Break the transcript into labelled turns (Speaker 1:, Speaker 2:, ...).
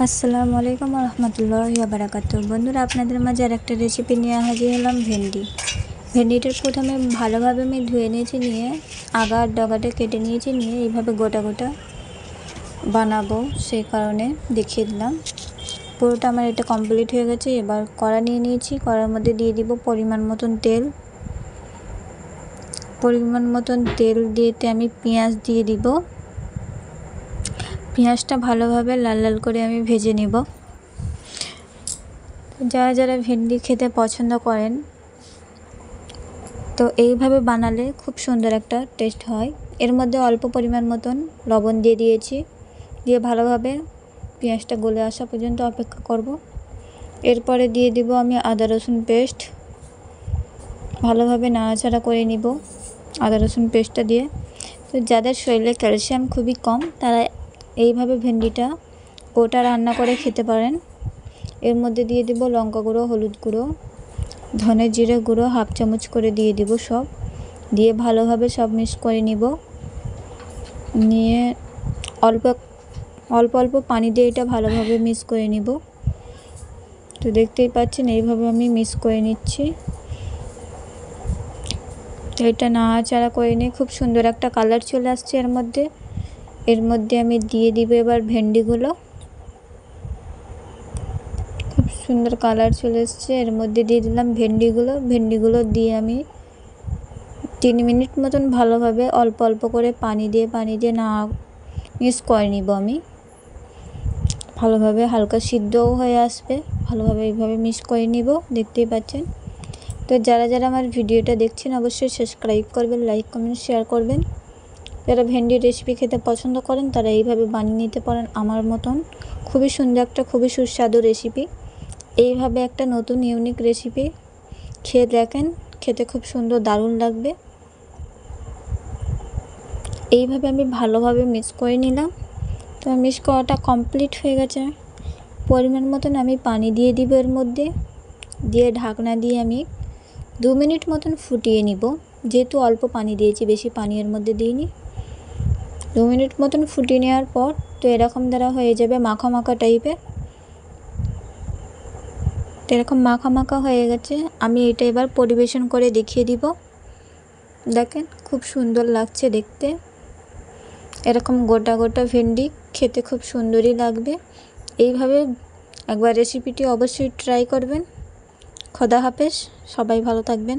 Speaker 1: আসসালামু আলাইকুম রহমতুল্লাহি ওয়া বারাকাতুহু। বন্ধুরা, আপনাদের মাঝে আরেকটা রেসিপি নিয়ে হাজির হলাম। ভেন্ডিটার প্রথমে ভালোভাবে আমি ধুয়ে নিয়েছি, নিয়ে আগা আর ডগাটা কেটে নিয়েছি, নিয়ে এইভাবে গোটা গোটা বানাবো সেই কারণে দেখিয়ে দিলাম। পুরোটা আমার এটা কমপ্লিট হয়ে গেছে। এবার কড়া নিয়ে নিয়েছি, কড়ার মধ্যে দিয়ে দিব পরিমাণ মতন তেল দিয়েতে আমি পেঁয়াজ দিয়ে দিব। পেঁয়াজটা ভালোভাবে লাল লাল করে আমি ভেজে নেব। যারা যারা ভেন্ডি খেতে পছন্দ করেন তো এইভাবে বানালে খুব সুন্দর একটা টেস্ট হয়। এর মধ্যে অল্প পরিমাণ মতন লবণ দিয়ে দিয়েছি, দিয়ে ভালোভাবে পেঁয়াজটা গলে আসা পর্যন্ত অপেক্ষা করব। এরপরে দিয়ে দিব আমি আদা রসুন পেস্ট, ভালোভাবে নাড়াচাড়া করে নিব আদা রসুন পেস্টটা দিয়ে। তো যাদের শরীরে ক্যালসিয়াম খুবই কম তারা এইভাবে ভেন্ডিটা গোটা রান্না করে খেতে পারেন। এর মধ্যে দিয়ে দিব লঙ্কা গুঁড়ো, হলুদ গুঁড়ো, ধনে জিরে গুঁড়ো হাফ চামচ করে দিয়ে দিব। সব দিয়ে ভালোভাবে সব মিক্স করে নিব। নিয়ে অল্প অল্প পানি দিয়ে এটা ভালোভাবে মিক্স করে নিব। তো দেখতেই পাচ্ছেন এইভাবে আমি মিক্স করে নিচ্ছি। তো এটা নাড়াচাড়া করে নিয়ে খুব সুন্দর একটা কালার চলে আসছে এর মধ্যে আমি দিয়ে দিব এবার ভেন্ডিগুলো। খুব সুন্দর কালার চলে এসছে। এর মধ্যে দিয়ে দিলাম ভেন্ডিগুলো দিয়ে আমি 3 মিনিট মতন ভালোভাবে অল্প অল্প করে পানি দিয়ে না মিক্স করে নিব। আমি ভালোভাবে হালকা সিদ্ধও হয়ে আসবে, ভালোভাবে এইভাবে মিক্স করে নিব। দেখতেই পাচ্ছেন। তো যারা যারা আমার ভিডিওটা দেখছেন অবশ্যই সাবস্ক্রাইব করবেন, লাইক কমেন্ট শেয়ার করবেন। যারা ভেন্ডির রেসিপি খেতে পছন্দ করেন তারা এইভাবে বানিয়ে নিতে পারেন আমার মতন। খুবই সুন্দর একটা, খুবই সুস্বাদু রেসিপি। এইভাবে একটা নতুন ইউনিক রেসিপি খেয়ে দেখেন, খেতে খুব সুন্দর, দারুণ লাগবে। এইভাবে আমি ভালোভাবে মিক্স করে নিলাম। তো মিক্স করাটা কমপ্লিট হয়ে গেছে। পরিমাণ মতন আমি পানি দিয়ে দিব এর মধ্যে, দিয়ে ঢাকনা দিয়ে আমি 2 মিনিট মতন ফুটিয়ে নিব। যেহেতু অল্প পানি দিয়েছি, বেশি পানি এর মধ্যে দিইনি। 2 মিনিট মতন ফুটিয়ে নেওয়ার পর তো এরকম দ্বারা হয়ে যাবে মাখা মাখা টাইপের। তো এরকম মাখা মাখা হয়ে গেছে। আমি এটা এবার পরিবেশন করে দেখিয়ে দিব। দেখেন খুব সুন্দর লাগছে দেখতে। এরকম গোটা গোটা ভেন্ডি খেতে খুব সুন্দরই লাগবে। এইভাবে একবার রেসিপিটি অবশ্যই ট্রাই করবেন। খোদা হাফেজ, সবাই ভালো থাকবেন।